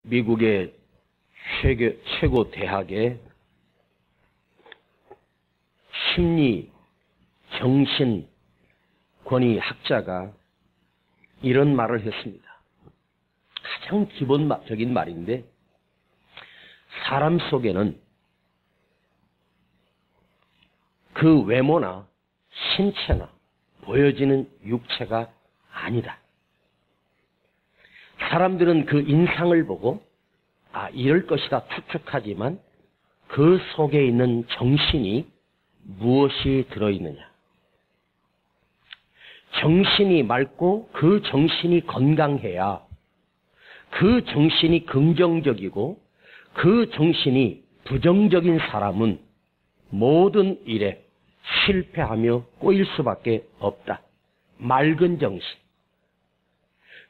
미국의 최고 대학의 심리 정신 권위 학자가 이런 말을 했습니다. 가장 기본적인 말인데, 사람 속에는 그 외모나 신체나 보여지는 육체가 아니다. 사람들은 그 인상을 보고 이럴 것이다 추측하지만 그 속에 있는 정신이 무엇이 들어있느냐. 정신이 맑고 그 정신이 건강해야 그 정신이 긍정적이고 그 정신이 부정적인 사람은 모든 일에 실패하며 꼬일 수밖에 없다. 맑은 정신,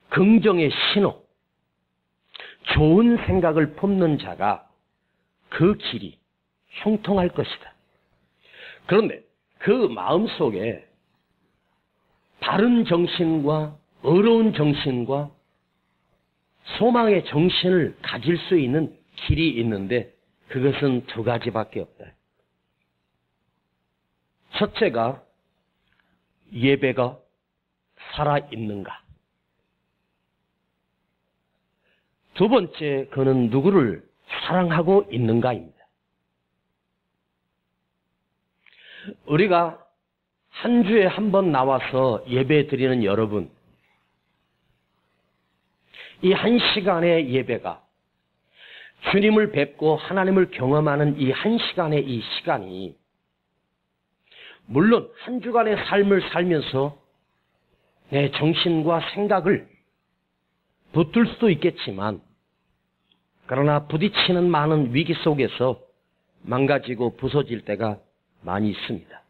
긍정의 신호, 좋은 생각을 품는 자가 그 길이 형통할 것이다. 그런데 그 마음속에 바른 정신과 어려운 정신과 소망의 정신을 가질 수 있는 길이 있는데 그것은 두 가지밖에 없다. 첫째가 예배가 살아있는가. 두 번째, 그는 누구를 사랑하고 있는가입니다. 우리가 한 주에 한 번 나와서 예배 드리는 여러분, 이 한 시간의 예배가 주님을 뵙고 하나님을 경험하는 이 한 시간의 이 시간이 물론 한 주간의 삶을 살면서 내 정신과 생각을 붙들 수도 있겠지만, 그러나 부딪히는 많은 위기 속에서 망가지고 부서질 때가 많이 있습니다.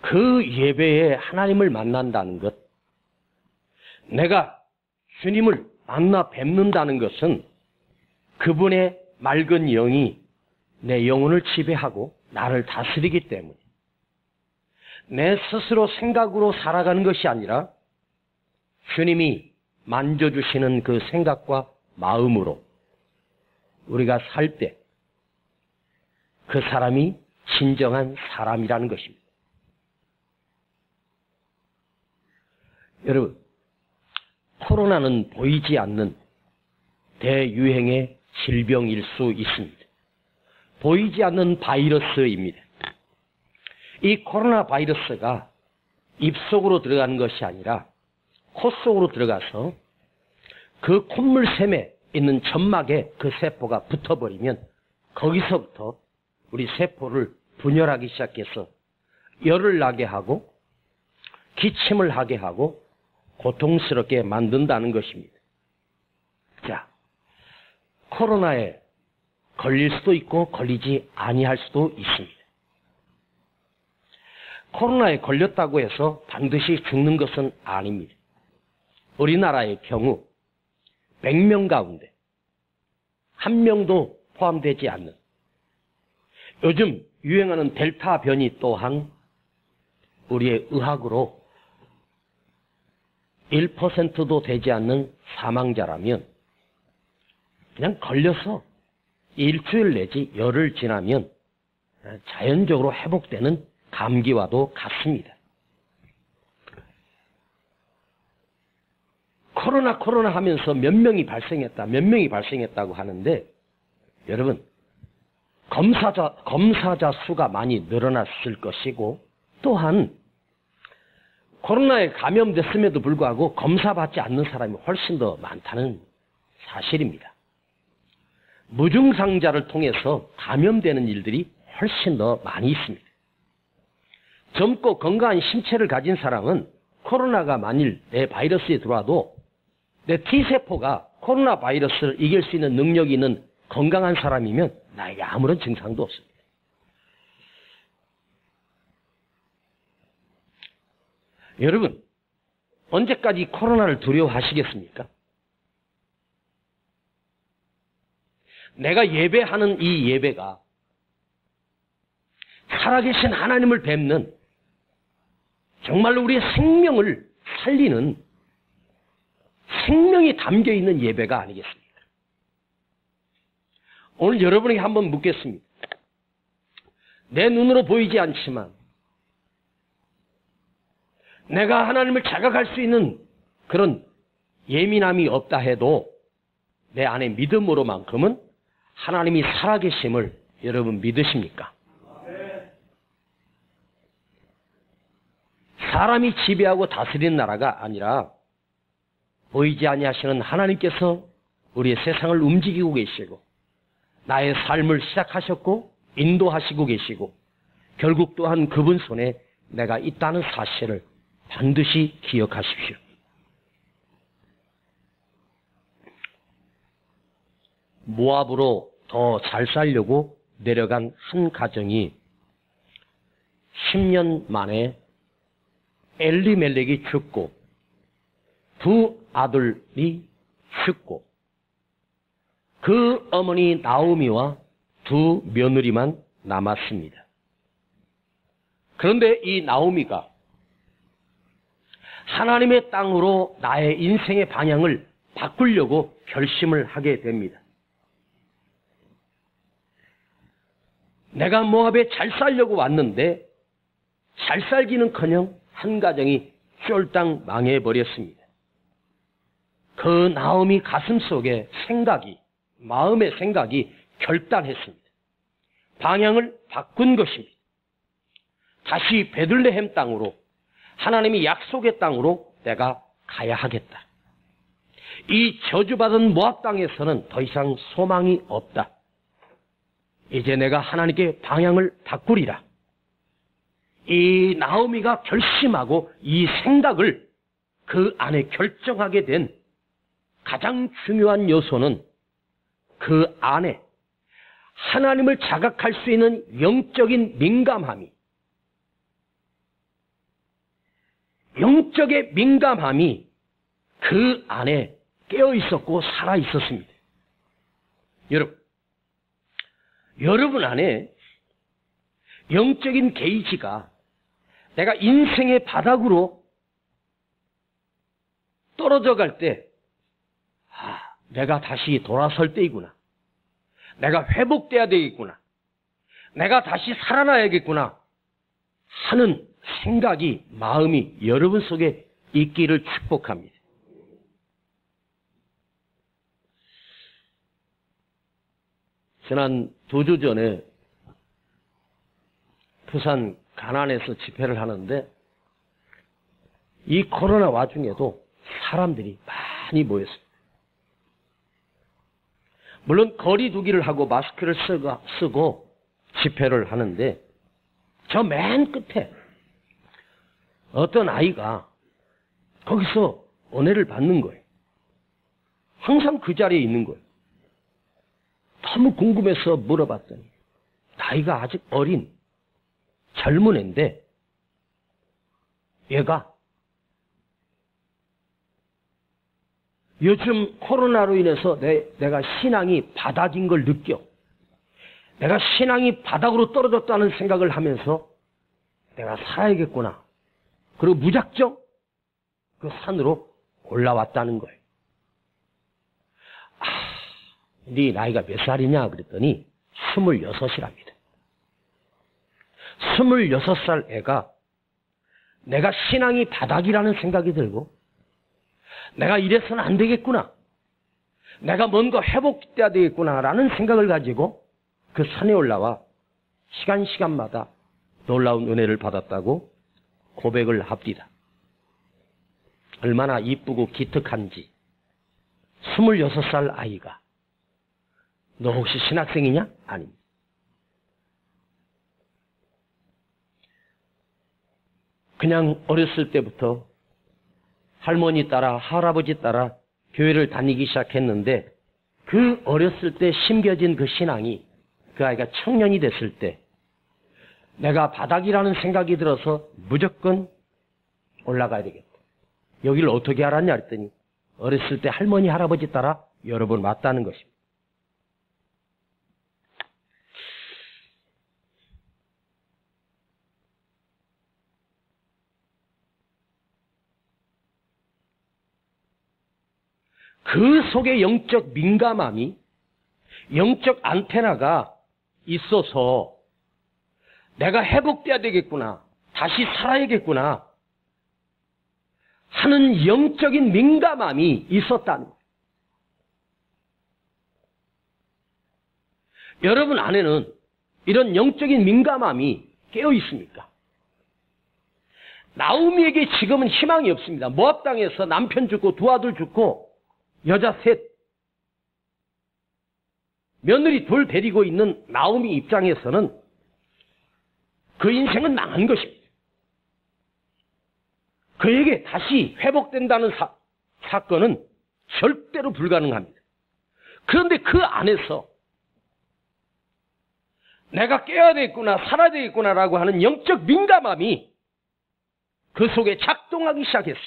그 예배에 하나님을 만난다는 것, 내가 주님을 만나 뵙는다는 것은 그분의 맑은 영이 내 영혼을 지배하고 나를 다스리기 때문에 내 스스로 생각으로 살아가는 것이 아니라 주님이 만져주시는 그 생각과 마음으로 우리가 살 때 그 사람이 진정한 사람이라는 것입니다. 여러분, 코로나는 보이지 않는 대유행의 질병일 수 있습니다. 보이지 않는 바이러스입니다. 이 코로나 바이러스가 입속으로 들어가는 것이 아니라 코 속으로 들어가서 그 콧물샘에 있는 점막에 그 세포가 붙어버리면 거기서부터 우리 세포를 분열하기 시작해서 열을 나게 하고 기침을 하게 하고 고통스럽게 만든다는 것입니다. 자, 코로나에 걸릴 수도 있고 걸리지 아니할 수도 있습니다. 코로나에 걸렸다고 해서 반드시 죽는 것은 아닙니다. 우리나라의 경우 100명 가운데 1명도 포함되지 않는, 요즘 유행하는 델타 변이 또한 우리의 의학으로 1%도 되지 않는 사망자라면 그냥 걸려서 일주일 내지 열흘 지나면 자연적으로 회복되는 감기와도 같습니다. 코로나 하면서 몇 명이 발생했다고 하는데, 여러분, 검사자 수가 많이 늘어났을 것이고, 또한 코로나에 감염됐음에도 불구하고 검사받지 않는 사람이 훨씬 더 많다는 사실입니다. 무증상자를 통해서 감염되는 일들이 훨씬 더 많이 있습니다. 젊고 건강한 신체를 가진 사람은 코로나가 만일 내 바이러스에 들어와도 내 T세포가 코로나 바이러스를 이길 수 있는 능력이 있는 건강한 사람이면 나에게 아무런 증상도 없습니다. 여러분, 언제까지 코로나를 두려워하시겠습니까? 내가 예배하는 이 예배가 살아계신 하나님을 뵙는 정말로 우리의 생명을 살리는 생명이 담겨있는 예배가 아니겠습니까? 오늘 여러분에게 한번 묻겠습니다. 내 눈으로 보이지 않지만 내가 하나님을 자각할 수 있는 그런 예민함이 없다 해도 내 안에 믿음으로만큼은 하나님이 살아계심을 여러분 믿으십니까? 사람이 지배하고 다스리는 나라가 아니라 보이지 아니하시는 하나님께서 우리의 세상을 움직이고 계시고 나의 삶을 시작하셨고 인도하시고 계시고 결국 또한 그분 손에 내가 있다는 사실을 반드시 기억하십시오. 모압으로 더 잘 살려고 내려간 한 가정이 10년 만에 엘리멜렉이 죽고 두 아들이 죽고 그 어머니 나오미와 두 며느리만 남았습니다. 그런데 이 나오미가 하나님의 땅으로 나의 인생의 방향을 바꾸려고 결심을 하게 됩니다. 내가 모압에 잘 살려고 왔는데 잘 살기는커녕 한 가정이 쫄딱 망해버렸습니다. 그 나오미 가슴 속에 마음의 생각이 결단했습니다. 방향을 바꾼 것입니다. 다시 베들레헴 땅으로, 하나님이 약속의 땅으로 내가 가야 하겠다. 이 저주받은 모압 땅에서는 더 이상 소망이 없다. 이제 내가 하나님께 방향을 바꾸리라. 이 나오미가 결심하고 이 생각을 그 안에 결정하게 된 가장 중요한 요소는 그 안에 하나님을 자각할 수 있는 영적인 민감함이 그 안에 깨어 있었고 살아 있었습니다. 여러분 안에 영적인 게이지가 내가 인생의 바닥으로 떨어져 갈 때, 내가 다시 돌아설 때이구나. 내가 회복돼야 되겠구나. 내가 다시 살아나야겠구나. 하는 생각이, 마음이 여러분 속에 있기를 축복합니다. 지난 2주 전에 부산 가난에서 집회를 하는데 이 코로나 와중에도 사람들이 많이 모였습니다. 물론 거리 두기를 하고 마스크를 쓰고 집회를 하는데 저 맨 끝에 어떤 아이가 거기서 은혜를 받는 거예요. 항상 그 자리에 있는 거예요. 너무 궁금해서 물어봤더니 나이가 아직 어린 젊은 애인데 얘가 요즘 코로나로 인해서 내가 신앙이 바닥인 걸 느껴. 내가 신앙이 바닥으로 떨어졌다는 생각을 하면서 내가 살아야겠구나. 그리고 무작정 그 산으로 올라왔다는 거예요. 네 나이가 몇 살이냐 그랬더니 26이랍니다. 26살 애가 내가 신앙이 바닥이라는 생각이 들고 내가 이래서는 안 되겠구나. 내가 뭔가 회복돼야 되겠구나라는 생각을 가지고 그 산에 올라와 시간마다 놀라운 은혜를 받았다고 고백을 합니다. 얼마나 이쁘고 기특한지. 26살 아이가 너 혹시 신학생이냐? 아닙니다. 그냥 어렸을 때부터 할머니 따라 할아버지 따라 교회를 다니기 시작했는데 그 어렸을 때 심겨진 그 신앙이 그 아이가 청년이 됐을 때 내가 바닥이라는 생각이 들어서 무조건 올라가야 되겠다. 여기를 어떻게 알았냐 했더니 어렸을 때 할머니 할아버지 따라 여러 번 왔다는 것입니다. 그 속에 영적 민감함이, 영적 안테나가 있어서 내가 회복돼야 되겠구나, 다시 살아야겠구나 하는 영적인 민감함이 있었다는 거예요. 여러분 안에는 이런 영적인 민감함이 깨어 있습니까? 나오미에게 지금은 희망이 없습니다. 모압 땅에서 남편 죽고 두 아들 죽고 여자 셋, 며느리 둘 데리고 있는 나오미 입장에서는 그 인생은 망한 것입니다. 그에게 다시 회복된다는 사건은 절대로 불가능합니다. 그런데 그 안에서 내가 깨어야 되겠구나, 살아야 되겠구나라고 하는 영적 민감함이 그 속에 작동하기 시작했어.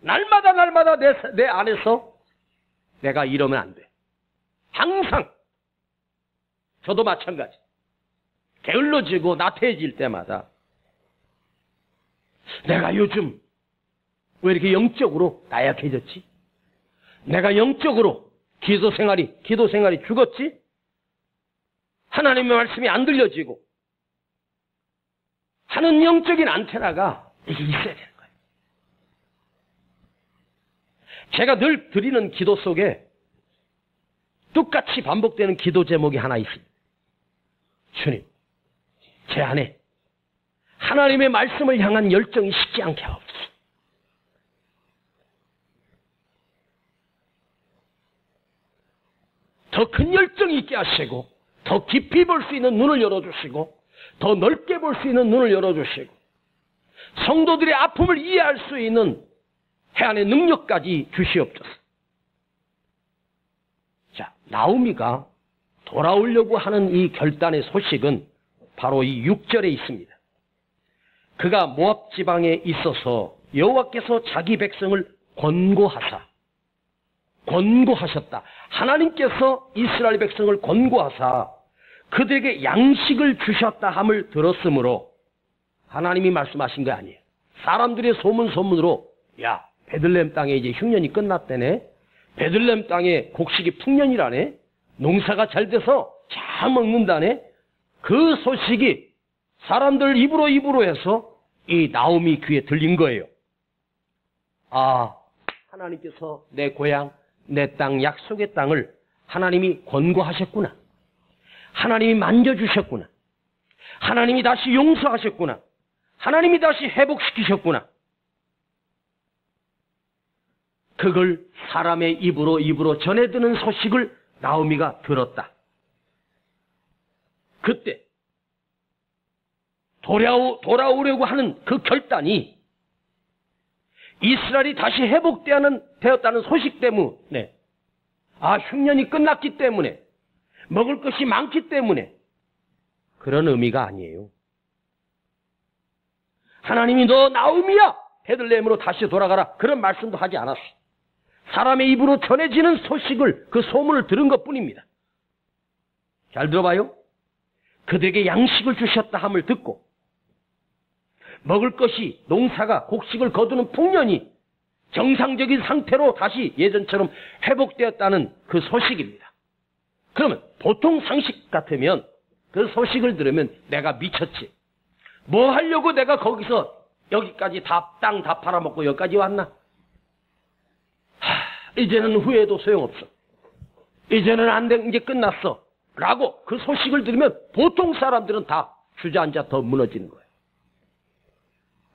날마다 내 안에서 내가 이러면 안 돼. 항상 저도 마찬가지. 게을러지고 나태해질 때마다 내가 요즘 왜 이렇게 영적으로 나약해졌지? 내가 영적으로 기도 생활이 죽었지? 하나님의 말씀이 안 들려지고 하는 영적인 안테나가 이게 있어야 되는 거예요. 제가 늘 드리는 기도 속에 똑같이 반복되는 기도 제목이 하나 있습니다. 주님, 제 안에 하나님의 말씀을 향한 열정이 식지 않게 하옵소서. 더 큰 열정이 있게 하시고, 더 깊이 볼 수 있는 눈을 열어주시고, 더 넓게 볼 수 있는 눈을 열어주시고, 성도들의 아픔을 이해할 수 있는 해안의 능력까지 주시옵소서. 자, 나오미가 돌아오려고 하는 이 결단의 소식은 바로 이 6절에 있습니다. 그가 모압 지방에 있어서 여호와께서 자기 백성을 권고하셨다. 하나님께서 이스라엘 백성을 권고하사 그들에게 양식을 주셨다 함을 들었으므로, 하나님이 말씀하신 게 아니에요. 사람들의 소문으로 야, 베들레헴 땅에 이제 흉년이 끝났다네, 베들레헴 땅에 곡식이 풍년이라네, 농사가 잘 돼서 잘 먹는다네, 그 소식이 사람들 입으로 해서 이 나오미 귀에 들린 거예요. 아, 하나님께서 내 고향, 내 땅, 약속의 땅을 하나님이 권고하셨구나. 하나님이 만져주셨구나. 하나님이 다시 용서하셨구나. 하나님이 다시 회복시키셨구나. 그걸 사람의 입으로 전해드는 소식을 나오미가 들었다. 그때 돌아오려고 하는 그 결단이 이스라엘이 다시 회복되었다는 소식 때문에, 흉년이 끝났기 때문에, 먹을 것이 많기 때문에, 그런 의미가 아니에요. 하나님이 너 나오미야, 베들레헴으로 다시 돌아가라, 그런 말씀도 하지 않았어. 사람의 입으로 전해지는 소식을, 그 소문을 들은 것뿐입니다. 잘 들어봐요. 그들에게 양식을 주셨다 함을 듣고, 먹을 것이, 농사가, 곡식을 거두는 풍년이 정상적인 상태로 다시 예전처럼 회복되었다는 그 소식입니다. 그러면 보통 상식 같으면 그 소식을 들으면 내가 미쳤지, 뭐 하려고 내가 거기서 여기까지 땅 다 팔아먹고 여기까지 왔나? 이제는 후회해도 소용없어. 이제는 안 돼, 이제 끝났어 라고 그 소식을 들으면 보통 사람들은 다 주저앉아 더 무너지는 거예요.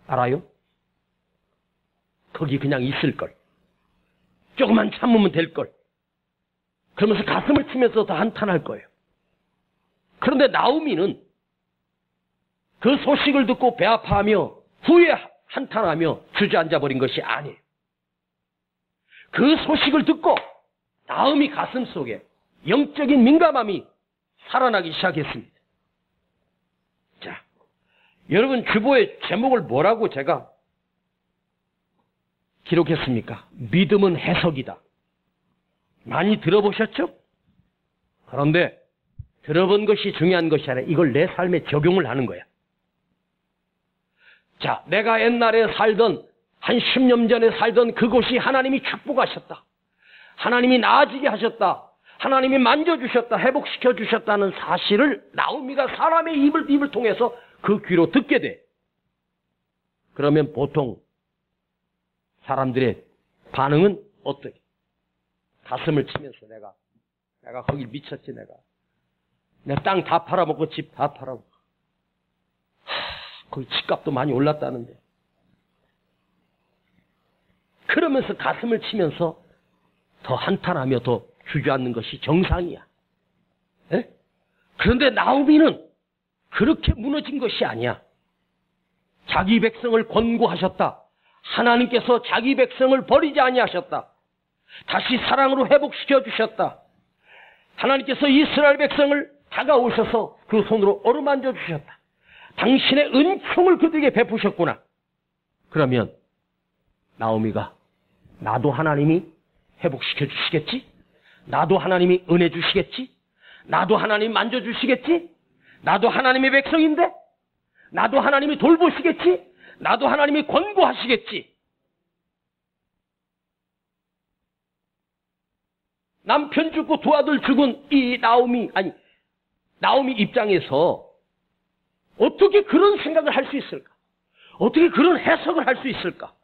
알아요? 거기 그냥 있을걸. 조금만 참으면 될걸. 그러면서 가슴을 치면서 더 한탄할 거예요. 그런데 나오미는 그 소식을 듣고 배아파하며 후에 한탄하며 주저앉아 버린 것이 아니에요. 그 소식을 듣고 나오미 가슴 속에 영적인 민감함이 살아나기 시작했습니다. 자, 여러분 주보의 제목을 뭐라고 제가 기록했습니까? 믿음은 해석이다. 많이 들어보셨죠? 그런데 들어본 것이 중요한 것이 아니라 이걸 내 삶에 적용을 하는 거야. 자, 내가 옛날에 살던 한 10년 전에 살던 그곳이 하나님이 축복하셨다. 하나님이 나아지게 하셨다. 하나님이 만져주셨다. 회복시켜 주셨다는 사실을 나오미가 사람의 입을 통해서 그 귀로 듣게 돼. 그러면 보통 사람들의 반응은 어떻게? 가슴을 치면서 내가 거기 미쳤지 내가. 내 땅 다 팔아먹고 집 다 팔아먹고. 거기 집값도 많이 올랐다는데. 그러면서 가슴을 치면서 더 한탄하며 더 주저앉는 것이 정상이야. 에? 그런데 나오미는 그렇게 무너진 것이 아니야. 자기 백성을 권고하셨다. 하나님께서 자기 백성을 버리지 아니하셨다. 다시 사랑으로 회복시켜 주셨다. 하나님께서 이스라엘 백성을 다가오셔서 그 손으로 어루만져 주셨다. 당신의 은총을 그들에게 베푸셨구나. 그러면 나오미가 나도 하나님이 회복시켜 주시겠지? 나도 하나님이 은혜 주시겠지? 나도 하나님 만져주시겠지? 나도 하나님의 백성인데? 나도 하나님이 돌보시겠지? 나도 하나님이 권고하시겠지? 남편 죽고 두 아들 죽은 이 나오미 입장에서 어떻게 그런 생각을 할 수 있을까? 어떻게 그런 해석을 할 수 있을까?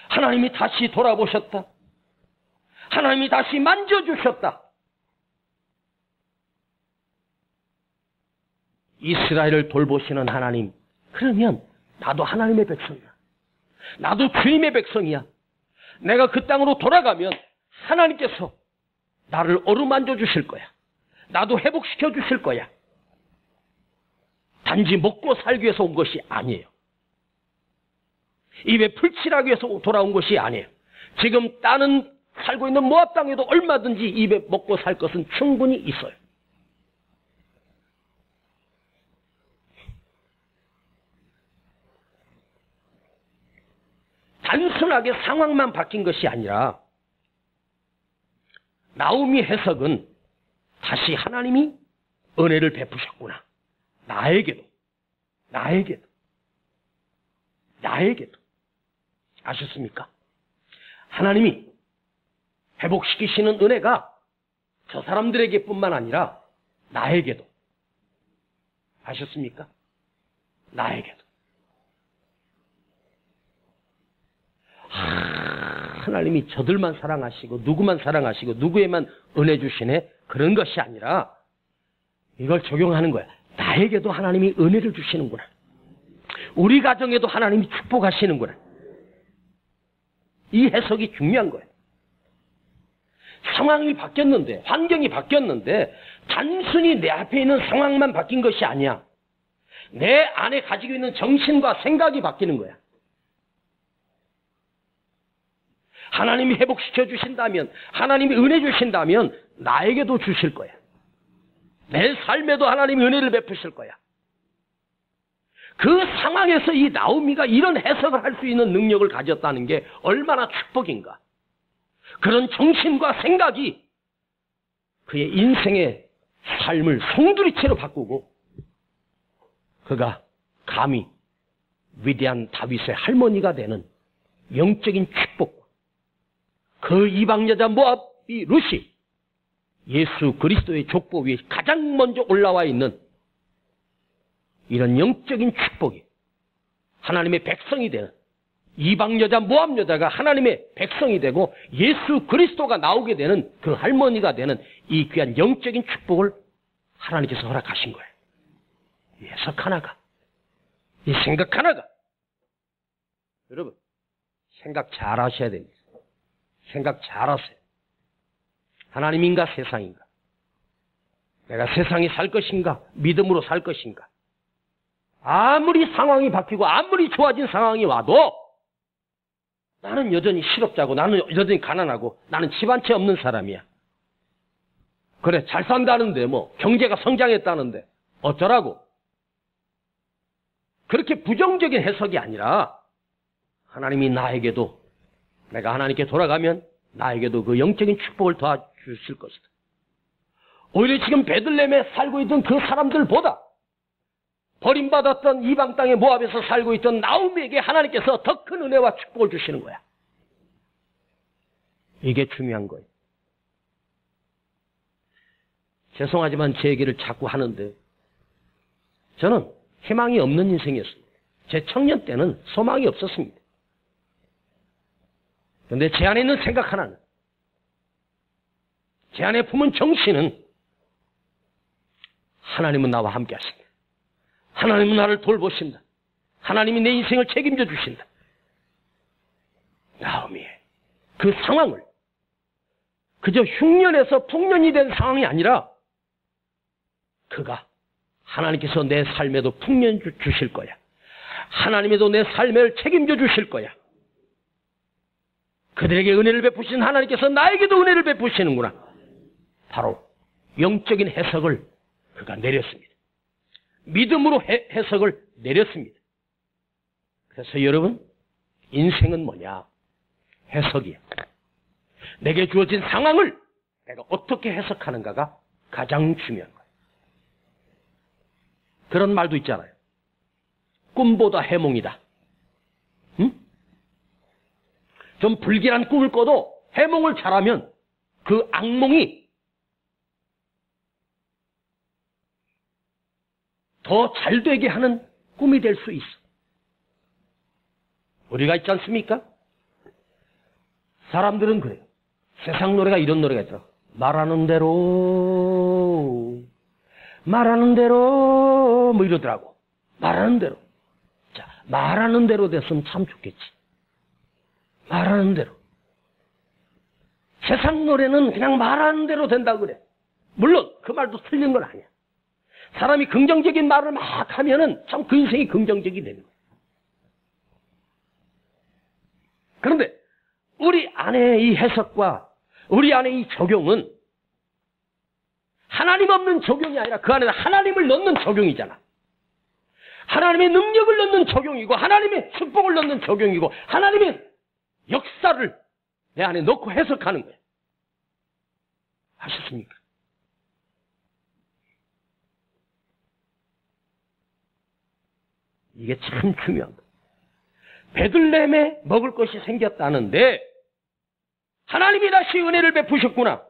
하나님이 다시 돌아보셨다. 하나님이 다시 만져주셨다. 이스라엘을 돌보시는 하나님. 그러면 나도 하나님의 백성이야. 나도 주님의 백성이야. 내가 그 땅으로 돌아가면 하나님께서 나를 어루만져 주실 거야. 나도 회복시켜 주실 거야. 단지 먹고 살기 위해서 온 것이 아니에요. 입에 풀칠하기 위해서 돌아온 것이 아니에요. 지금 나는 살고 있는 모압 땅에도 얼마든지 입에 먹고 살 것은 충분히 있어요. 단순하게 상황만 바뀐 것이 아니라 나오미 해석은 다시 하나님이 은혜를 베푸셨구나. 나에게도. 아셨습니까? 하나님이 회복시키시는 은혜가 저 사람들에게 뿐만 아니라 나에게도. 아셨습니까? 나에게도. 하나님이 저들만 사랑하시고 누구만 사랑하시고 누구에만 은혜 주시네 그런 것이 아니라 이걸 적용하는 거야. 나에게도 하나님이 은혜를 주시는구나. 우리 가정에도 하나님이 축복하시는구나. 이 해석이 중요한 거예요. 상황이 바뀌었는데, 환경이 바뀌었는데 단순히 내 앞에 있는 상황만 바뀐 것이 아니야. 내 안에 가지고 있는 정신과 생각이 바뀌는 거야. 하나님이 회복시켜 주신다면, 하나님이 은혜 주신다면 나에게도 주실 거야. 내 삶에도 하나님이 은혜를 베푸실 거야. 그 상황에서 이 나오미가 이런 해석을 할 수 있는 능력을 가졌다는 게 얼마나 축복인가. 그런 정신과 생각이 그의 인생의 삶을 송두리째로 바꾸고 그가 감히 위대한 다윗의 할머니가 되는 영적인 축복, 그 이방 여자 모압이 룻이 예수 그리스도의 족보 위에 가장 먼저 올라와 있는 이런 영적인 축복이 하나님의 백성이 되는, 이방 여자 모압 여자가 하나님의 백성이 되고 예수 그리스도가 나오게 되는 그 할머니가 되는 이 귀한 영적인 축복을 하나님께서 허락하신 거예요. 이 해석 하나가, 이 생각 하나가, 여러분 생각 잘 하셔야 됩니다. 생각 잘 하세요. 하나님인가 세상인가? 내가 세상에 살 것인가? 믿음으로 살 것인가? 아무리 상황이 바뀌고 아무리 좋아진 상황이 와도 나는 여전히 실업자고 나는 여전히 가난하고 나는 집 한 채 없는 사람이야. 그래 잘 산다는데 뭐 경제가 성장했다는데 어쩌라고? 그렇게 부정적인 해석이 아니라 하나님이 나에게도, 내가 하나님께 돌아가면 나에게도 그 영적인 축복을 도와주실 것이다. 오히려 지금 베들레헴에 살고 있던 그 사람들보다 버림받았던 이방 땅의 모압에서 살고 있던 나오미에게 하나님께서 더 큰 은혜와 축복을 주시는 거야. 이게 중요한 거예요. 죄송하지만 제 얘기를 자꾸 하는데 저는 희망이 없는 인생이었습니다. 제 청년 때는 소망이 없었습니다. 그런데 제 안에 있는 생각 하나는, 제 안에 품은 정신은 하나님은 나와 함께 하신다. 하나님은 나를 돌보신다. 하나님이 내 인생을 책임져 주신다. 나오미의 그 상황을 그저 흉년에서 풍년이 된 상황이 아니라 그가 하나님께서 내 삶에도 풍년 주실 거야. 하나님에도 내 삶을 책임져 주실 거야. 그들에게 은혜를 베푸신 하나님께서 나에게도 은혜를 베푸시는구나. 바로 영적인 해석을 그가 내렸습니다. 믿음으로 해석을 내렸습니다. 그래서 여러분, 인생은 뭐냐? 해석이야. 내게 주어진 상황을 내가 어떻게 해석하는가가 가장 중요한 거예요. 그런 말도 있잖아요. 꿈보다 해몽이다. 응? 좀 불길한 꿈을 꿔도 해몽을 잘하면 그 악몽이 더 잘되게 하는 꿈이 될 수 있어. 우리가 있지 않습니까? 사람들은 그래요. 세상 노래가 이런 노래가 있더라. 말하는 대로 뭐 이러더라고. 말하는 대로. 자, 말하는 대로 됐으면 참 좋겠지. 말하는 대로. 세상 노래는 그냥 말하는 대로 된다 그래. 물론 그 말도 틀린 건 아니야. 사람이 긍정적인 말을 막 하면은 참 그 인생이 긍정적이 되는 거야. 그런데 우리 안에 이 해석과 우리 안에 이 적용은 하나님 없는 적용이 아니라 그 안에 하나님을 넣는 적용이잖아. 하나님의 능력을 넣는 적용이고 하나님의 축복을 넣는 적용이고 하나님의 역사를 내 안에 넣고 해석하는 거예요. 아셨습니까? 이게 참 중요한 거예요. 베들레헴에 먹을 것이 생겼다는데 하나님이 다시 은혜를 베푸셨구나.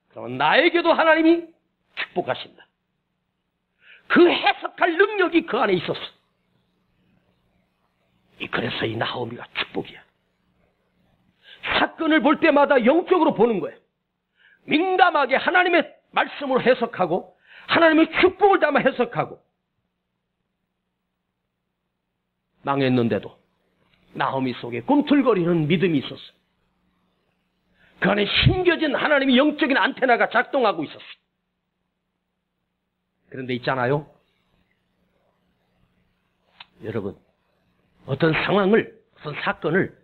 그러면 나에게도 하나님이 축복하신다. 그 해석할 능력이 그 안에 있었어. 그래서 이 나오미가 축복이야. 사건을 볼 때마다 영적으로 보는 거예요. 민감하게 하나님의 말씀으로 해석하고 하나님의 축복을 담아 해석하고 망했는데도 나오미 속에 꿈틀거리는 믿음이 있었어. 그 안에 심겨진 하나님의 영적인 안테나가 작동하고 있었어. 그런데 있잖아요. 여러분, 어떤 상황을, 어떤 사건을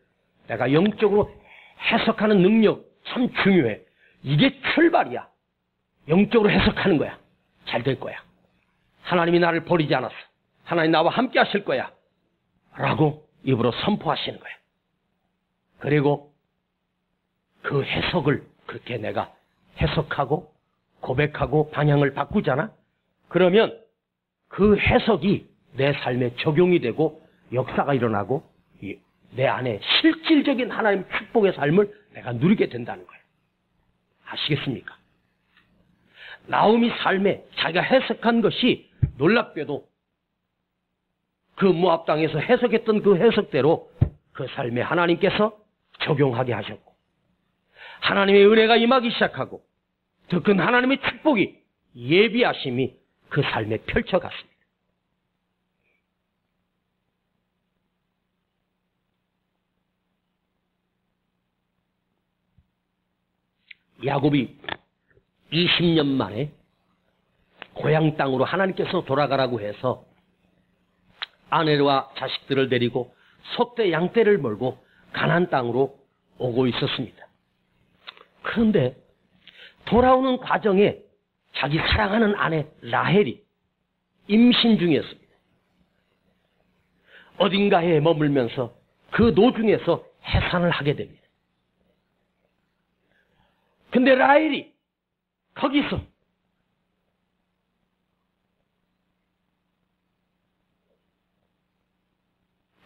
내가 영적으로 해석하는 능력 참 중요해. 이게 출발이야. 영적으로 해석하는 거야. 잘 될 거야. 하나님이 나를 버리지 않았어. 하나님 나와 함께 하실 거야. 라고 입으로 선포하시는 거야. 그리고 그 해석을 그렇게 내가 해석하고 고백하고 방향을 바꾸잖아. 그러면 그 해석이 내 삶에 적용이 되고 역사가 일어나고 내 안에 실질적인 하나님의 축복의 삶을 내가 누리게 된다는 거예요. 아시겠습니까? 나오미 삶에 자기가 해석한 것이 놀랍게도 그 모압 땅에서 해석했던 그 해석대로 그 삶에 하나님께서 적용하게 하셨고 하나님의 은혜가 임하기 시작하고 더 큰 하나님의 축복이 예비하심이 그 삶에 펼쳐갔습니다. 야곱이 20년 만에 고향 땅으로 하나님께서 돌아가라고 해서 아내와 자식들을 데리고 소떼 양떼를 몰고 가나안 땅으로 오고 있었습니다. 그런데 돌아오는 과정에 자기 사랑하는 아내 라헬이 임신 중이었습니다. 어딘가에 머물면서 그 노중에서 해산을 하게 됩니다. 근데 라헬이 거기서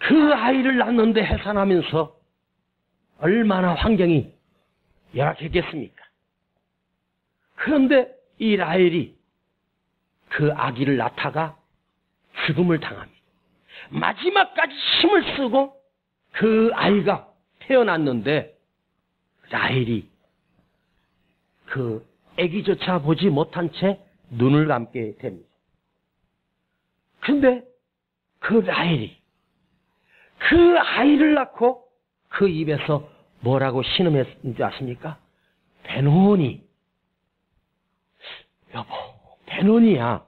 그 아이를 낳는데 해산하면서 얼마나 환경이 열악했겠습니까? 그런데 이 라헬이 그 아기를 낳다가 죽음을 당합니다. 마지막까지 힘을 쓰고 그 아이가 태어났는데 라헬이 그 아기조차 보지 못한 채 눈을 감게 됩니다. 근데 그 라헬이 그 아이를 낳고 그 입에서 뭐라고 신음했는지 아십니까? 베노니. 여보, 베노니야.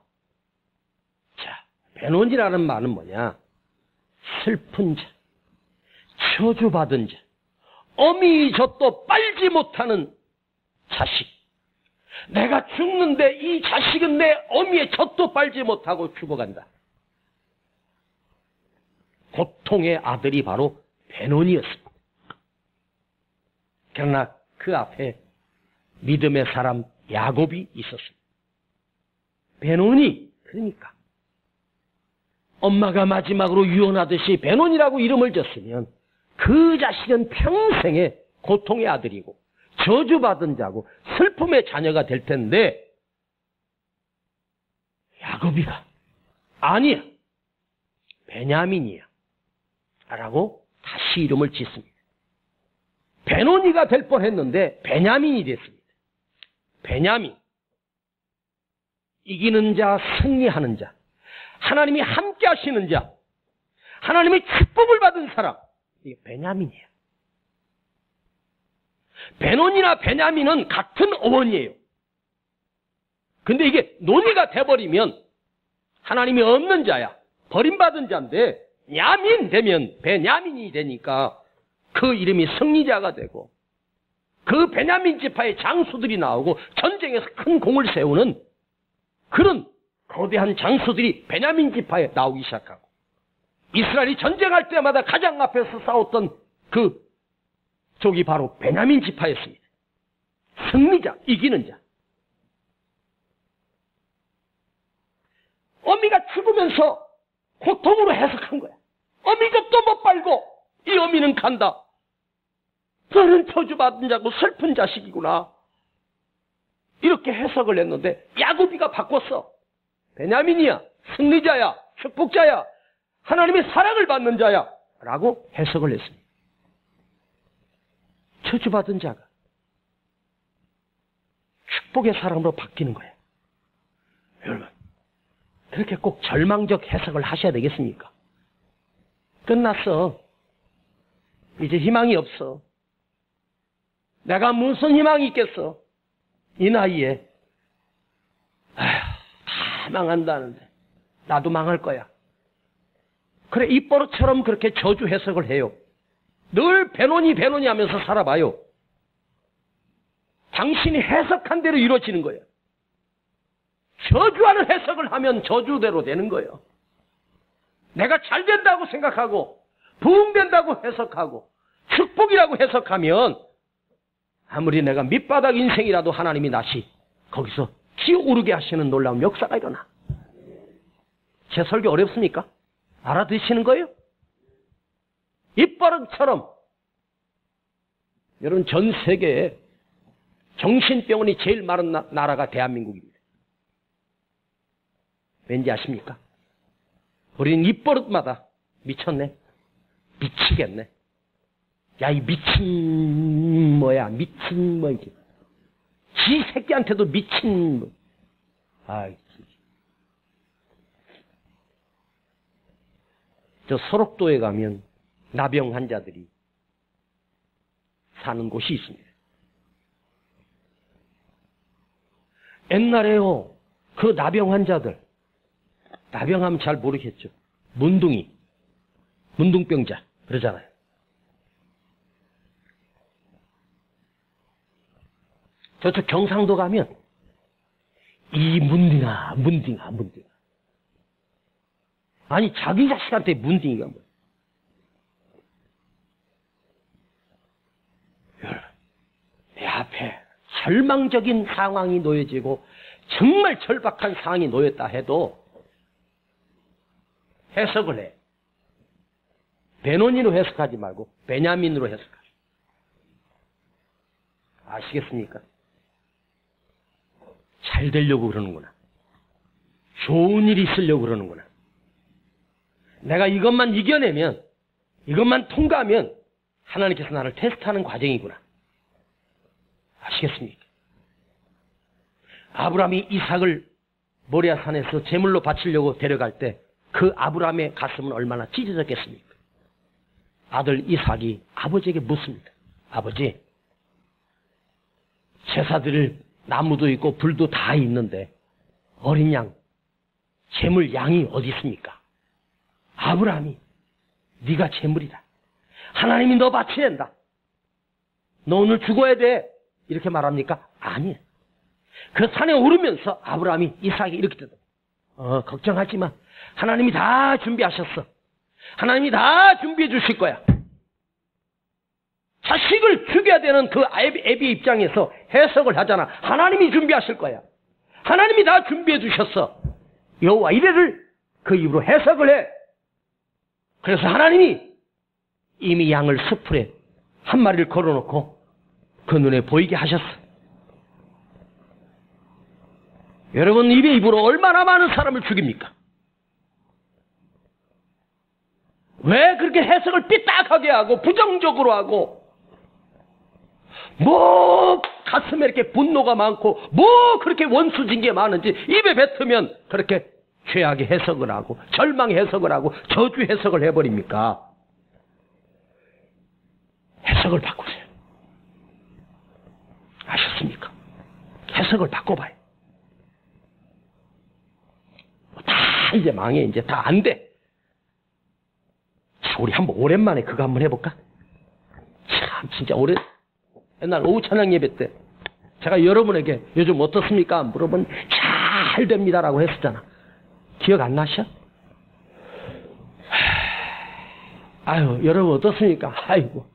자, 베노니라는 말은 뭐냐? 슬픈 자, 저주받은 자, 어미 젖도 빨지 못하는 자식. 내가 죽는데 이 자식은 내 어미의 젖도 빨지 못하고 죽어간다. 고통의 아들이 바로 베노니였습니다. 그러나 그 앞에 믿음의 사람 야곱이 있었습니다. 베노니, 그러니까 엄마가 마지막으로 유언하듯이 베노니라고 이름을 줬으면 그 자식은 평생의 고통의 아들이고 저주받은 자고 슬픔의 자녀가 될 텐데 야곱이가 아니야, 베냐민이야 라고 다시 이름을 짓습니다. 베노니가 될 뻔했는데 베냐민이 됐습니다. 베냐민, 이기는 자, 승리하는 자, 하나님이 함께 하시는 자, 하나님의 축복을 받은 사람, 이게 베냐민이에요. 베노니나 베냐민은 같은 어원이에요. 근데 이게 논의가 돼버리면 하나님이 없는 자야, 버림받은 자인데 야민 되면 베냐민이 되니까 그 이름이 승리자가 되고 그 베냐민 지파의 장수들이 나오고 전쟁에서 큰 공을 세우는 그런 거대한 장수들이 베냐민 지파에 나오기 시작하고 이스라엘이 전쟁할 때마다 가장 앞에서 싸웠던 그 쪽이 바로 베냐민 지파였습니다. 승리자, 이기는 자. 어미가 죽으면서 고통으로 해석한 거야. 어미가 또 못 빨고 이 어미는 간다. 너는 저주받은 자고 슬픈 자식이구나. 이렇게 해석을 했는데 야곱이가 바꿨어. 베냐민이야, 승리자야, 축복자야, 하나님의 사랑을 받는 자야 라고 해석을 했습니다. 저주받은 자가 축복의 사람으로 바뀌는 거예요. 여러분, 그렇게 꼭 절망적 해석을 하셔야 되겠습니까? 끝났어. 이제 희망이 없어. 내가 무슨 희망이 있겠어? 이 나이에. 아휴, 다 망한다는데 나도 망할 거야. 그래, 입버릇처럼 그렇게 저주 해석을 해요. 늘 베노니 하면서 살아봐요. 당신이 해석한 대로 이루어지는 거예요. 저주하는 해석을 하면 저주대로 되는 거예요. 내가 잘 된다고 생각하고 부흥된다고 해석하고 축복이라고 해석하면 아무리 내가 밑바닥 인생이라도 하나님이 다시 거기서 기어오르게 하시는 놀라운 역사가 일어나. 제 설교 어렵습니까? 알아듣시는 거예요? 입버릇처럼. 여러분, 전 세계에 정신병원이 제일 많은 나라가 대한민국입니다. 왠지 아십니까? 우리는 입버릇마다 미쳤네, 미치겠네, 야 이 미친 뭐야, 미친 뭐 이게 지 새끼한테도 미친 뭐. 아이, 저 소록도에 가면 나병 환자들이 사는 곳이 있습니다. 옛날에요, 그 나병 환자들, 나병하면 잘 모르겠죠. 문둥이, 문둥병자 그러잖아요. 저쪽 경상도 가면 이 문딩아. 아니, 자기 자식한테 문딩이가 뭐야. 여러분, 내 앞에 절망적인 상황이 놓여지고 정말 절박한 상황이 놓였다 해도 해석을 해. 베노니로 해석하지 말고 베냐민으로 해석하세요. 아시겠습니까? 잘 되려고 그러는구나. 좋은 일이 있으려고 그러는구나. 내가 이것만 이겨내면, 이것만 통과하면 하나님께서 나를 테스트하는 과정이구나. 아시겠습니까? 아브라함이 이삭을 모리아 산에서 제물로 바치려고 데려갈 때 그 아브라함의 가슴은 얼마나 찢어졌겠습니까? 아들 이삭이 아버지에게 묻습니다. 아버지, 제사드릴 나무도 있고 불도 다 있는데 어린 양, 제물 양이 어디 있습니까? 아브라함이 네가 제물이다. 하나님이 너 바쳐야 된다. 너 오늘 죽어야 돼. 이렇게 말합니까? 아니에요. 그 산에 오르면서 아브라함이 이삭이 이렇게 되다. 걱정하지 마. 하나님이 다 준비하셨어. 하나님이 다 준비해 주실 거야. 자식을 죽여야 되는 그 애비의 입장에서 해석을 하잖아. 하나님이 준비하실 거야. 하나님이 다 준비해 주셨어. 여호와 이레를 그 입으로 해석을 해. 그래서 하나님이 이미 양을 수풀에 한 마리를 걸어놓고 그 눈에 보이게 하셨어. 여러분, 입의 입으로 얼마나 많은 사람을 죽입니까? 왜 그렇게 해석을 삐딱하게 하고 부정적으로 하고 뭐 가슴에 이렇게 분노가 많고 뭐 그렇게 원수진 게 많은지 입에 뱉으면 그렇게 죄악의 해석을 하고 절망의 해석을 하고 저주 해석을 해버립니까? 해석을 바꾸세요. 아셨습니까? 해석을 바꿔봐요. 다 이제 망해. 이제 다 안 돼. 자, 우리 한번 오랜만에 그거 한번 해볼까? 참 진짜 옛날 오후 찬양 예배 때 제가 여러분에게 요즘 어떻습니까? 물어보면 잘 됩니다라고 했었잖아. 기억 안 나셔? 아유, 여러분 어떻습니까? 아이고,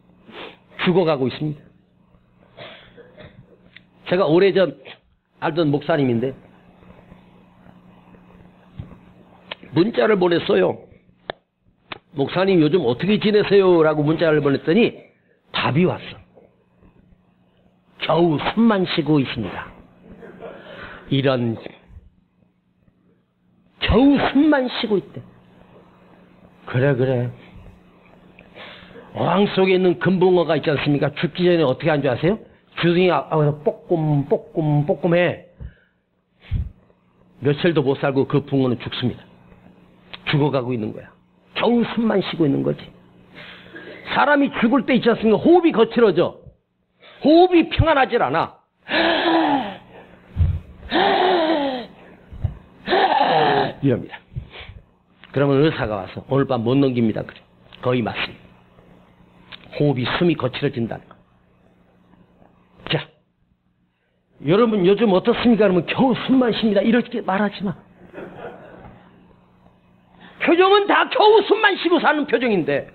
죽어가고 있습니다. 제가 오래전 알던 목사님인데 문자를 보냈어요. 목사님 요즘 어떻게 지내세요? 라고 문자를 보냈더니 답이 왔어. 겨우 숨만 쉬고 있습니다. 이런, 겨우 숨만 쉬고 있대. 그래. 어항 속에 있는 금붕어가 있지 않습니까? 죽기 전에 어떻게 하는 줄 아세요? 주둥이 앞에서 뽀꼼해. 며칠도 못 살고 그 붕어는 죽습니다. 죽어가고 있는 거야. 겨우 숨만 쉬고 있는 거지. 사람이 죽을 때 있지 않습니까? 호흡이 거칠어져. 호흡이 평안하질 않아. 이럽니다. 그러면 의사가 와서 오늘 밤 못 넘깁니다. 그래. 거의 맞습니다. 호흡이 숨이 거칠어진다는 거. 자, 여러분 요즘 어떻습니까? 그러면 겨우 숨만 쉽니다. 이렇게 말하지 마. 표정은 다 겨우 숨만 쉬고 사는 표정인데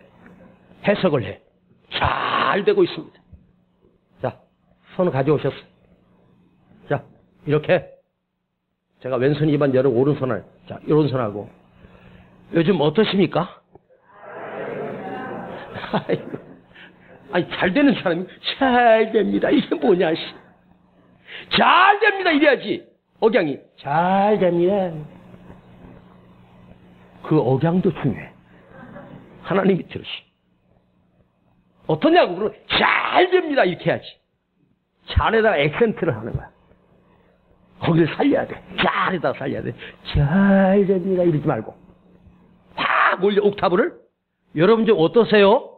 해석을 해. 잘 되고 있습니다. 자, 손을 가져오셨어요. 자, 이렇게 제가 왼손 입안 열어 오른손을, 자, 오른손하고 요즘 어떠십니까? 아니, 잘 되는 사람이 잘 됩니다. 이게 뭐냐, 씨. 잘 됩니다. 이래야지. 억양이 잘 됩니다. 그 억양도 중요해. 하나님이 들으시. 어떠냐고 그러면 잘 됩니다. 이렇게 해야지. 잘에다가 액센트를 하는 거야. 거기를 살려야 돼. 잘에다가 살려야 돼. 잘 됩니다. 이러지 말고. 확 올려, 옥타브를. 여러분 좀 어떠세요?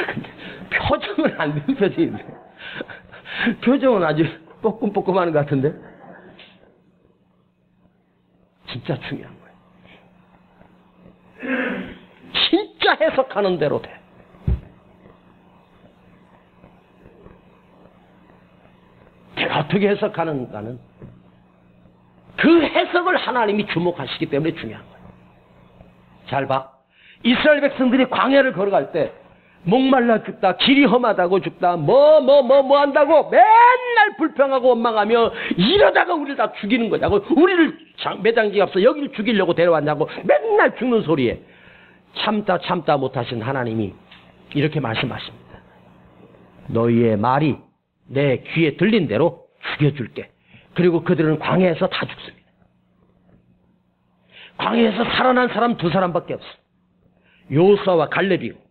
근데 표정은 안 되는 표정인데. 표정은 아주 뽀끔뽀끔하는 것 같은데. 진짜 중요한 거예요. 진짜 해석하는 대로 돼. 내가 어떻게 해석하는가는 그 해석을 하나님이 주목하시기 때문에 중요한 거예요. 잘 봐. 이스라엘 백성들이 광야를 걸어갈 때 목말라 죽다, 길이 험하다고 죽다, 뭐 한다고 맨날 불평하고 원망하며 이러다가 우리를 다 죽이는 거냐고, 우리를 매장지가 없어 여기를 죽이려고 데려왔냐고 맨날 죽는 소리에 참다 못하신 하나님이 이렇게 말씀하십니다. 너희의 말이 내 귀에 들린 대로 죽여줄게. 그리고 그들은 광야에서 다 죽습니다. 광야에서 살아난 사람 2사람밖에 없어. 요수아와 갈렙이고,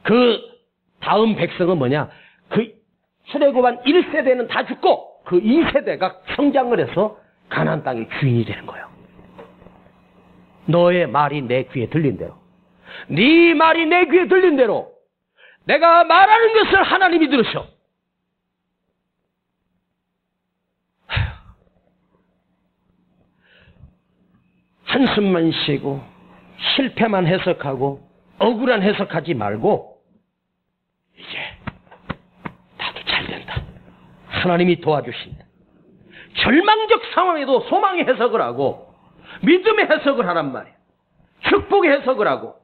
그 다음 백성은 뭐냐? 그 출애굽한 1세대는 다 죽고 그 2세대가 성장을 해서 가나안 땅의 주인이 되는 거예요. 너의 말이 내 귀에 들린 대로, 네 말이 내 귀에 들린 대로 내가 말하는 것을 하나님이 들으셔. 한숨만 쉬고 실패만 해석하고 억울한 해석하지 말고 이제 나도 잘 된다. 하나님이 도와주신다. 절망적 상황에도 소망의 해석을 하고 믿음의 해석을 하란 말이에요. 축복의 해석을 하고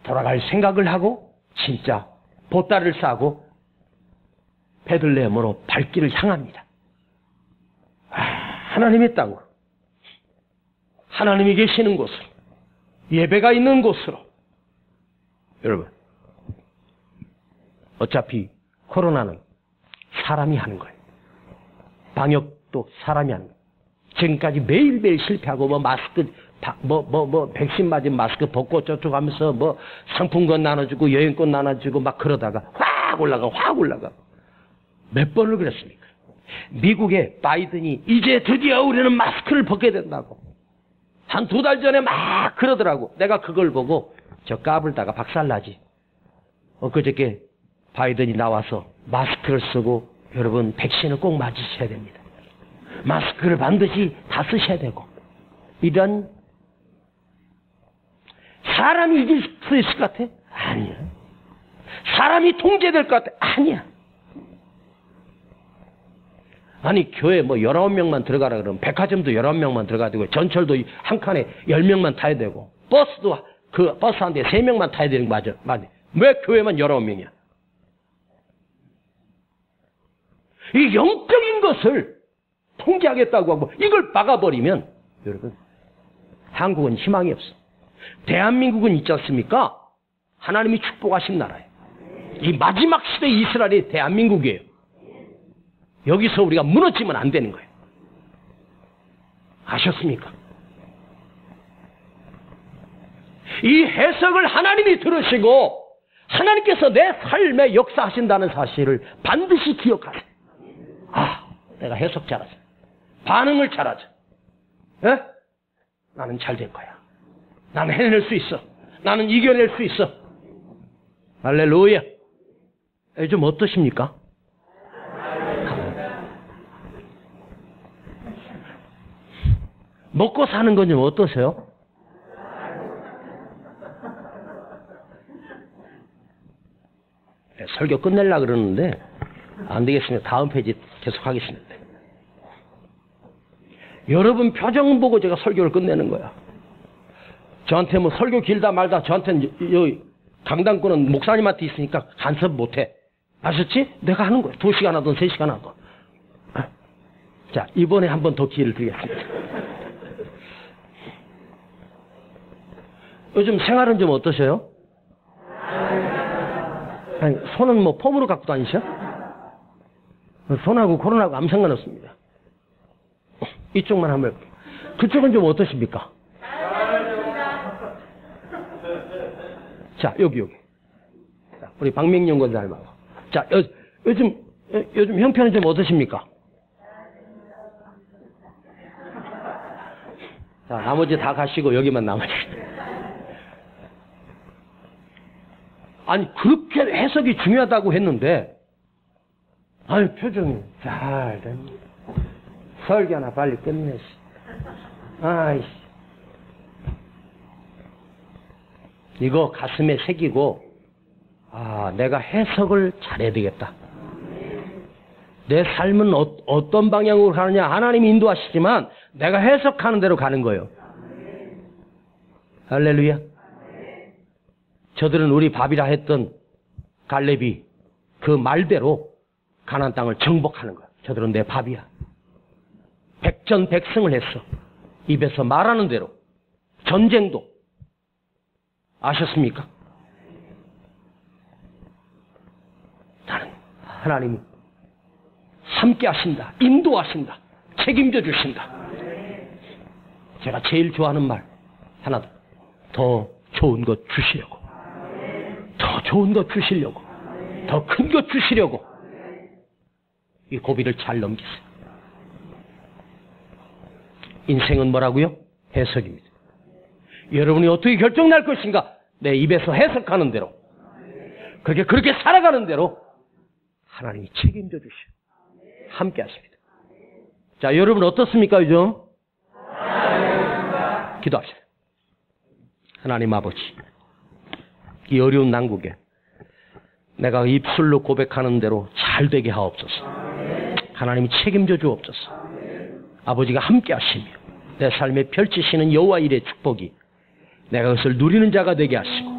돌아갈 생각을 하고 진짜 보따리를 싸고 베들레헴으로 발길을 향합니다. 하나님의 땅으로, 하나님이 계시는 곳으로, 예배가 있는 곳으로. 여러분, 어차피 코로나는 사람이 하는 거예요. 방역도 사람이 하는 거예요. 지금까지 매일매일 실패하고 마스크 백신 맞은 마스크 벗고 저쪽 하면서 상품권 나눠주고 여행권 나눠주고 막 그러다가 확 올라가. 몇 번을 그랬습니까? 미국의 바이든이 이제 드디어 우리는 마스크를 벗게 된다고 한 2달 전에 막 그러더라고. 내가 그걸 보고 저 까불다가 박살나지. 그저께 바이든이 나와서 마스크를 쓰고 여러분 백신을 꼭 맞으셔야 됩니다. 마스크를 반드시 다 쓰셔야 되고. 이런 사람이 이길 수 있을 것 같아? 아니야. 사람이 통제될 것 같아? 아니야. 아니 교회 19명만 들어가라 그러면 백화점도 19명만 들어가야 되고 전철도 한 칸에 10명만 타야 되고 버스도 그 버스 한 대에 3명만 타야 되는 거 맞아. 왜 교회만 19명이야? 이 영적인 것을 통제하겠다고 하고 이걸 막아버리면 여러분 한국은 희망이 없어. 대한민국은 있지 않습니까? 하나님이 축복하신 나라예요. 이 마지막 시대 이스라엘이 대한민국이에요. 여기서 우리가 무너지면 안 되는 거예요. 아셨습니까? 이 해석을 하나님이 들으시고 하나님께서 내 삶에 역사하신다는 사실을 반드시 기억하세요. 내가 해석 잘하죠. 반응을 잘하죠. 에? 나는 잘 될 거야. 나는 해낼 수 있어. 나는 이겨낼 수 있어. 할렐루야. 요즘 어떠십니까? 먹고 사는 건 좀 어떠세요? 설교 끝내려고 그러는데 안 되겠습니다. 다음 페이지 계속 하겠습니다. 여러분 표정 보고 제가 설교를 끝내는 거야. 저한테 설교 길다 말다 저한테는 여기 강당권은 목사님한테 있으니까 간섭 못해. 아셨지? 내가 하는 거야. 2시간 하든 3시간 하든. 자, 이번에 한 번 더 기회를 드리겠습니다. 요즘 생활은 좀 어떠세요? 아니, 손은 폼으로 갖고 다니셔? 손하고 코로나하고 아무 상관없습니다. 이쪽만 한번 그쪽은 좀 어떠십니까? 자, 여기. 자, 우리 박명영 권사님하고. 자, 요즘 형편은 좀 어떠십니까? 자, 나머지 다 가시고 여기만 남으시죠. 아니, 그렇게 해석이 중요하다고 했는데, 아니, 표정이 잘 됩니다. 설교나 빨리 끝내시. 아이씨. 이거 가슴에 새기고, 내가 해석을 잘해야 되겠다. 내 삶은 어떤 방향으로 가느냐 하나님이 인도하시지만 내가 해석하는 대로 가는 거예요. 할렐루야. 저들은 우리 밥이라 했던 갈렙이 그 말대로 가나안 땅을 정복하는 거야. 저들은 내 밥이야. 백전백승을 했어. 입에서 말하는 대로. 전쟁도. 아셨습니까? 나는 하나님이 함께 하신다. 인도하신다. 책임져 주신다. 제가 제일 좋아하는 말 하나 더 좋은 것 주시려고. 더 좋은 것 주시려고. 더 큰 것 주시려고. 이 고비를 잘 넘기세요. 인생은 뭐라고요? 해석입니다. 여러분이 어떻게 결정날 것인가? 내 입에서 해석하는 대로. 그렇게 살아가는 대로 하나님이 책임져 주시오. 함께 하십니다. 자, 여러분 어떻습니까, 요즘? 기도합시다. 하나님 아버지, 이 어려운 난국에 내가 입술로 고백하는 대로 잘 되게 하옵소서. 하나님이 책임져 주옵소서. 아버지가 함께 하시며 내 삶에 펼치시는 여호와 일의 축복이 내가 그것을 누리는 자가 되게 하시고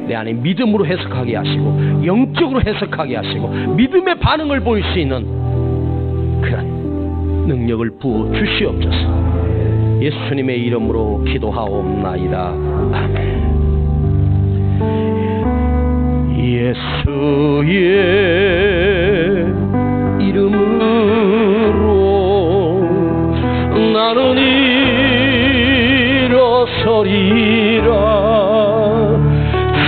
내 안에 믿음으로 해석하게 하시고 영적으로 해석하게 하시고 믿음의 반응을 보일 수 있는 그런 능력을 부어 주시옵소서. 예수님의 이름으로 기도하옵나이다. 아멘. 예수의 이름으로 나는 일어서리라.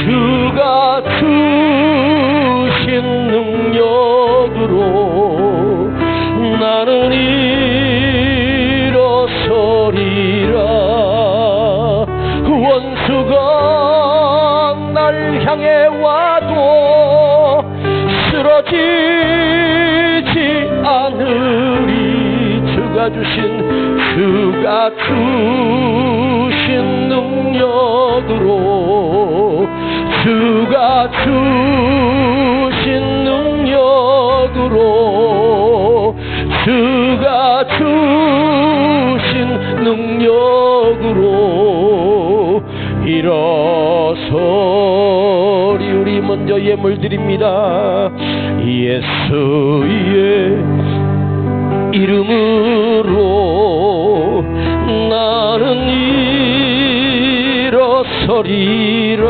주가 주신 능력으로 나는 일어서리라. 원수가 날 향해 와도 쓰러지지 않으리. 주가 주신 능력으로 주가 주신 능력으로 주가 주신 능력으로 일어서리. 우리 먼저 예물 드립니다. 예수의 이름으로 나는 일어서리라.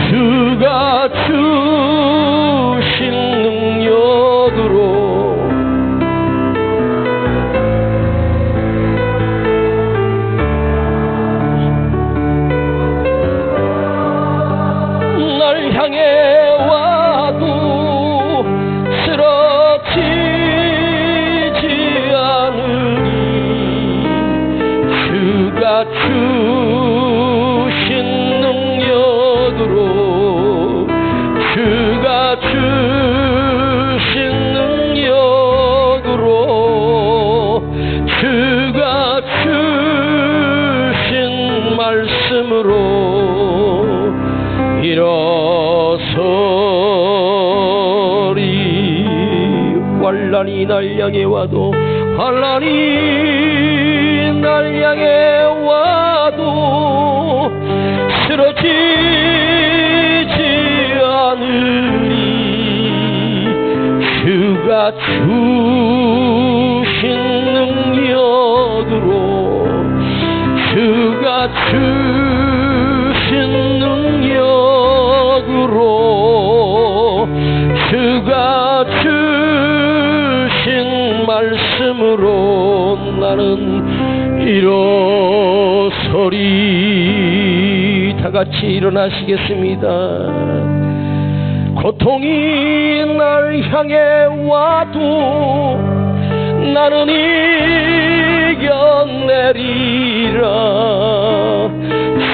주가 주신 능력으로 날 향해 와도 쓰러지지 않으니. 주가 주신 능력으로 주가 주신 능력으로 주가 주신 말씀으로 일어서리. 환난이 날 향해 와도 환난이 날 향해 와도 쓰러지지 않으리. 주가 주신 능력으로 주가 주신 능력으로 주가 주신 말씀으로 나는 일어서리. 다 같이 일어나시겠습니다. 고통이 날 향해 와도 나는 이겨내리라.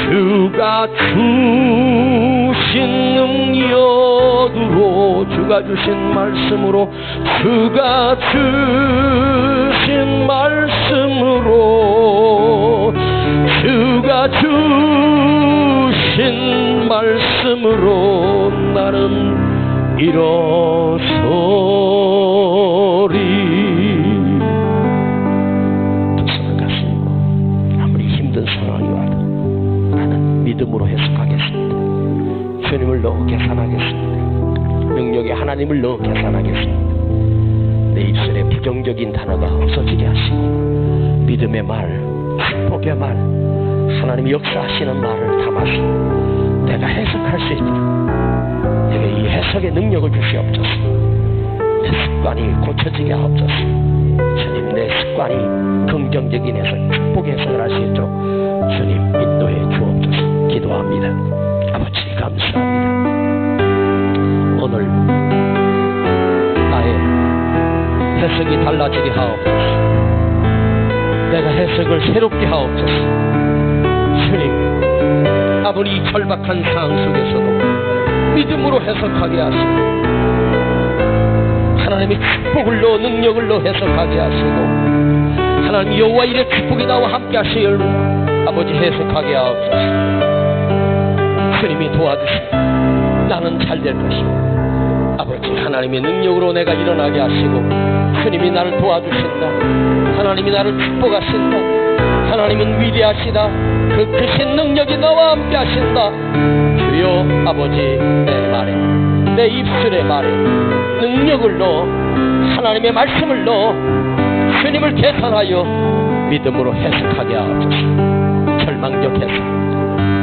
주가 주신 능력으로 주가 주신 말씀으로 주가 주신 말씀으로 주가 주신 말씀으로 나는 일어서리. 두 손을 가슴으로 아무리 힘든 상황이 와도 나는 믿음으로 해석하겠습니다. 하나님을 넣어 계산하겠습니다. 내 입술에 부정적인 단어가 없어지게 하시고 믿음의 말, 축복의 말, 하나님이 역사하시는 말을 담아서 내가 해석할 수 있도록 내게 이 해석의 능력을 주시옵소서. 내 습관이 고쳐지게 하옵소서. 주님, 내 습관이 긍정적인 해석, 축복의 해석을 할 수 있도록 주님 인도해 주옵소서. 기도합니다. 아버지 감사합니다. 오늘 나의 해석이 달라지게 하옵소서. 내가 해석을 새롭게 하옵소서. 주님, 아무리 이 절박한 상황 속에서도 믿음으로 해석하게 하시고 하나님의 축복을 넣어 능력을 넣어 해석하게 하시고 하나님 여호와 이레 축복이 나와 함께 하시길 아버지 해석하게 하옵소서. 주님이 도와주시고 나는 잘 될 것이고 아버지 하나님의 능력으로 내가 일어나게 하시고 주님이 나를 도와주신다. 하나님이 나를 축복하신다. 하나님은 위대하시다. 그 크신 능력이 나와 함께 하신다. 주여 아버지 내 말에 내 입술의 말에 능력을 넣어 하나님의 말씀을 넣어 주님을 계산하여 믿음으로 해석하게 하옵소서. 절망적 해석,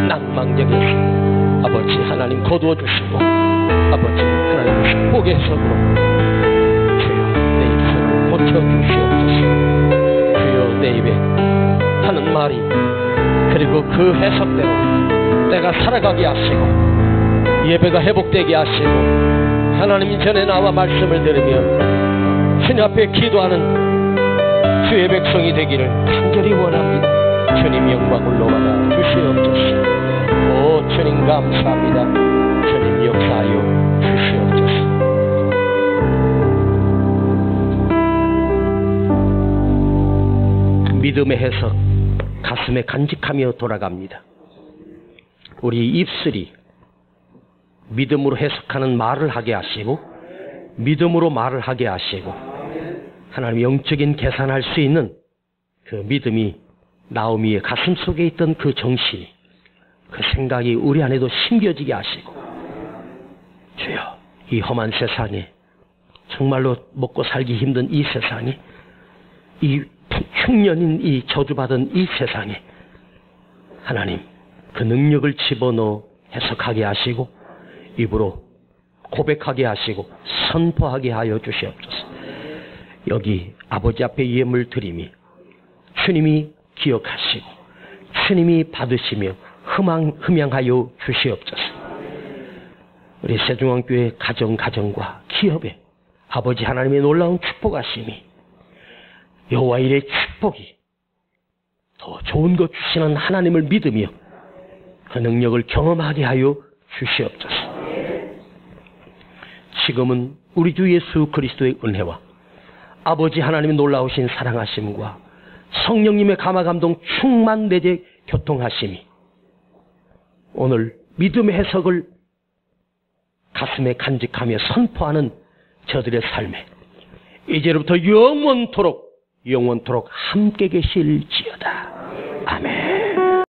낭망적 해석 아버지 하나님 거두어 주시고 아버지 하나님 축복의 해석으로 주여 내 입술을 고쳐주시옵소서. 주여 내 입에 하는 말이 그리고 그 해석대로 내가 살아가게 하시고 예배가 회복되게 하시고 하나님 전에 나와 말씀을 들으며 주님 앞에 기도하는 주의 백성이 되기를 간절히 원합니다. 주님 영광 올라받아 주시옵소서. 오 주님 감사합니다. 주님 역사하여 주시옵소서. 믿음의 해석 가슴에 간직하며 돌아갑니다. 우리 입술이 믿음으로 해석하는 말을 하게 하시고 믿음으로 말을 하게 하시고 하나님 영적인 계산할 수 있는 그 믿음이 나오미의 가슴 속에 있던 그 정신이 그 생각이 우리 안에도 심겨지게 하시고 주여 이 험한 세상에 정말로 먹고 살기 힘든 이 세상에 이 흉년인 이 저주받은 이 세상에 하나님 그 능력을 집어넣어 해석하게 하시고 입으로 고백하게 하시고 선포하게 하여 주시옵소서. 여기 아버지 앞에 예물 드림이 주님이 기억하시고 주님이 받으시며 흠양하여 주시옵소서. 우리 세중앙교회 가정과 기업에 아버지 하나님의 놀라운 축복하심이 여호와 이레 축복이 더 좋은 것 주시는 하나님을 믿으며 그 능력을 경험하게 하여 주시옵소서. 지금은 우리 주 예수 그리스도의 은혜와 아버지 하나님의 놀라우신 사랑하심과 성령님의 감화감동 충만 내재 교통하심이 오늘 믿음의 해석을 가슴에 간직하며 선포하는 저들의 삶에 이제로부터 영원토록 함께 계실지어다.